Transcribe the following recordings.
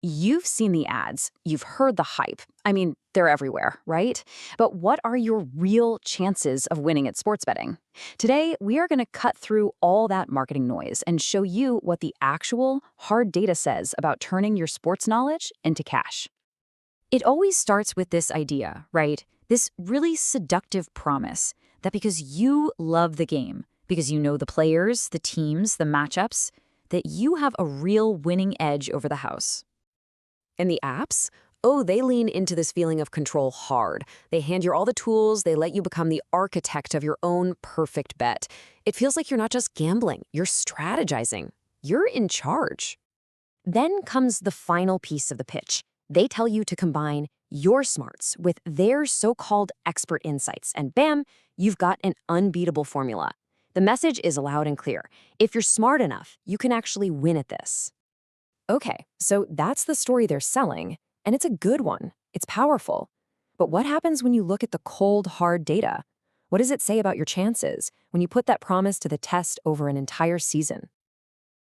You've seen the ads, you've heard the hype. I mean, they're everywhere, right? But what are your real chances of winning at sports betting? Today, we are going to cut through all that marketing noise and show you what the actual hard data says about turning your sports knowledge into cash. It always starts with this idea, right? This really seductive promise that because you love the game, because you know the players, the teams, the matchups, that you have a real winning edge over the house. And the apps? Oh, they lean into this feeling of control hard. They hand you all the tools, they let you become the architect of your own perfect bet. It feels like you're not just gambling, you're strategizing. You're in charge. Then comes the final piece of the pitch. They tell you to combine your smarts with their so-called expert insights, and bam, you've got an unbeatable formula. The message is loud and clear. If you're smart enough, you can actually win at this. Okay, so that's the story they're selling, and it's a good one. It's powerful. But what happens when you look at the cold, hard data? What does it say about your chances when you put that promise to the test over an entire season?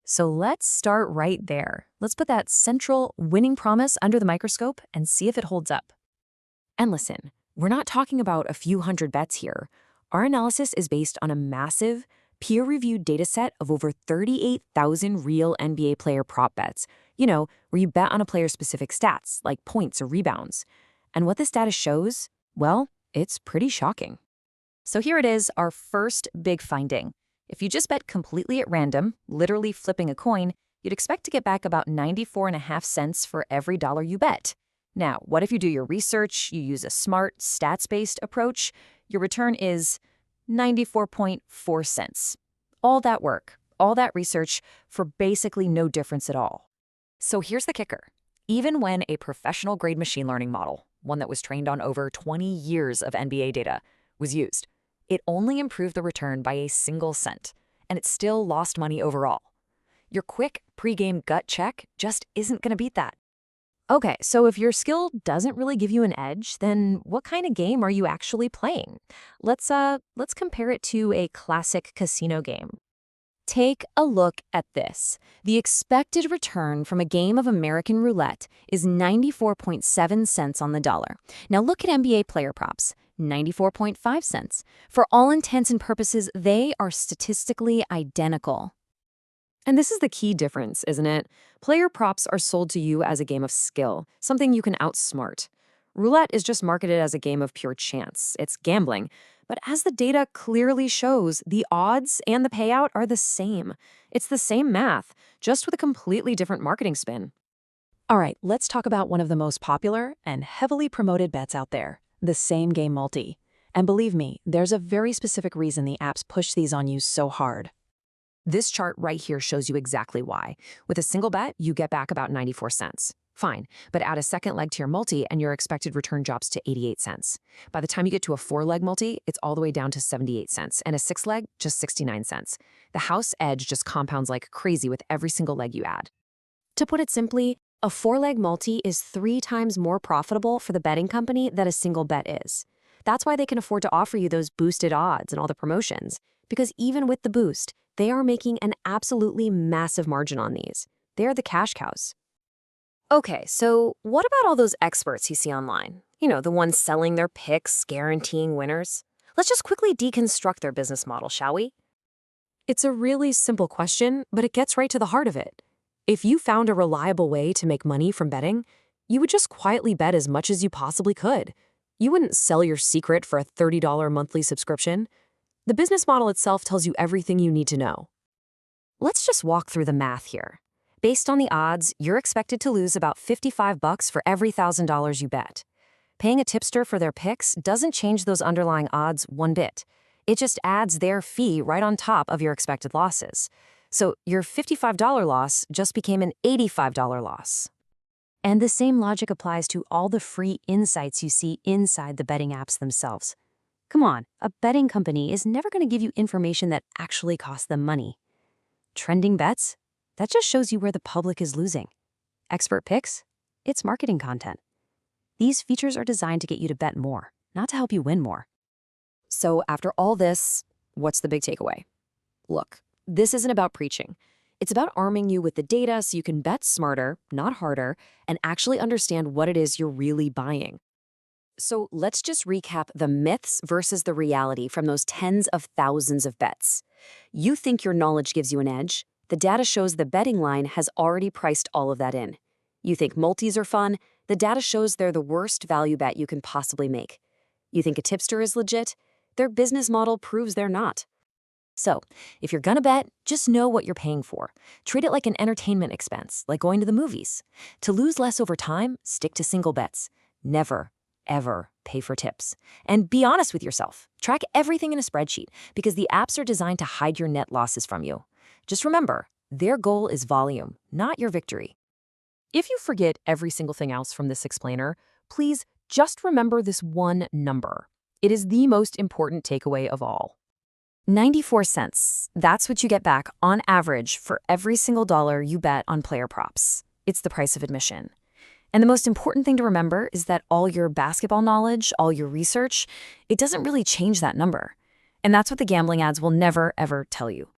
So let's start right there. Let's put that central winning promise under the microscope and see if it holds up. And listen, we're not talking about a few hundred bets here. Our analysis is based on a massive, peer-reviewed data set of over 38,000 real NBA player prop bets, where you bet on a player's specific stats, like points or rebounds. And what this data shows, well, it's pretty shocking. So here it is, our first big finding. If you just bet completely at random, literally flipping a coin, you'd expect to get back about 94.5 cents for every dollar you bet. Now, what if you do your research, you use a smart, stats-based approach? Your return is 94.4 cents. All that work, all that research for basically no difference at all. So here's the kicker. Even when a professional-grade machine learning model, one that was trained on over 20 years of NBA data, was used, it only improved the return by a single cent, and it still lost money overall. Your quick pregame gut check just isn't going to beat that. Okay, so if your skill doesn't really give you an edge, then what kind of game are you actually playing? Let's compare it to a classic casino game. Take a look at this. The expected return from a game of American roulette is 94.7 cents on the dollar. Now look at NBA player props, 94.5 cents. For all intents and purposes, they are statistically identical. And this is the key difference, isn't it? Player props are sold to you as a game of skill, something you can outsmart. Roulette is just marketed as a game of pure chance. It's gambling. But as the data clearly shows, the odds and the payout are the same. It's the same math, just with a completely different marketing spin. All right, let's talk about one of the most popular and heavily promoted bets out there, the same game multi. And believe me, there's a very specific reason the apps push these on you so hard. This chart right here shows you exactly why. With a single bet, you get back about 94 cents. Fine, but add a second leg to your multi and your expected return drops to 88 cents. By the time you get to a 4-leg multi, it's all the way down to 78 cents, and a 6-leg, just 69 cents. The house edge just compounds like crazy with every single leg you add. To put it simply, a 4-leg multi is 3 times more profitable for the betting company than a single bet is. That's why they can afford to offer you those boosted odds and all the promotions, because even with the boost, they are making an absolutely massive margin on these. They are the cash cows. Okay, so what about all those experts you see online? The ones selling their picks, guaranteeing winners. Let's just quickly deconstruct their business model, shall we? It's a really simple question, but it gets right to the heart of it. If you found a reliable way to make money from betting, you would just quietly bet as much as you possibly could. You wouldn't sell your secret for a $30 monthly subscription. The business model itself tells you everything you need to know. Let's just walk through the math here. Based on the odds, you're expected to lose about $55 for every $1,000 you bet. Paying a tipster for their picks doesn't change those underlying odds one bit. It just adds their fee right on top of your expected losses. So your $55 loss just became an $85 loss. And the same logic applies to all the free insights you see inside the betting apps themselves. Come on, a betting company is never going to give you information that actually costs them money. Trending bets? That just shows you where the public is losing. Expert picks? It's marketing content. These features are designed to get you to bet more, not to help you win more. So after all this, what's the big takeaway? Look, this isn't about preaching. It's about arming you with the data so you can bet smarter, not harder, and actually understand what it is you're really buying. So let's just recap the myths versus the reality from those tens of thousands of bets. You think your knowledge gives you an edge. The data shows the betting line has already priced all of that in. You think multis are fun. The data shows they're the worst value bet you can possibly make. You think a tipster is legit. Their business model proves they're not. So, if you're gonna bet, just know what you're paying for. Treat it like an entertainment expense, like going to the movies. To lose less over time, stick to single bets. Never, ever pay for tips. And be honest with yourself. Track everything in a spreadsheet because the apps are designed to hide your net losses from you. Just remember, their goal is volume, not your victory. If you forget every single thing else from this explainer, please just remember this one number. It is the most important takeaway of all. 94 cents. That's what you get back on average for every single dollar you bet on player props. It's the price of admission. And the most important thing to remember is that all your basketball knowledge, all your research, it doesn't really change that number. And that's what the gambling ads will never, ever tell you.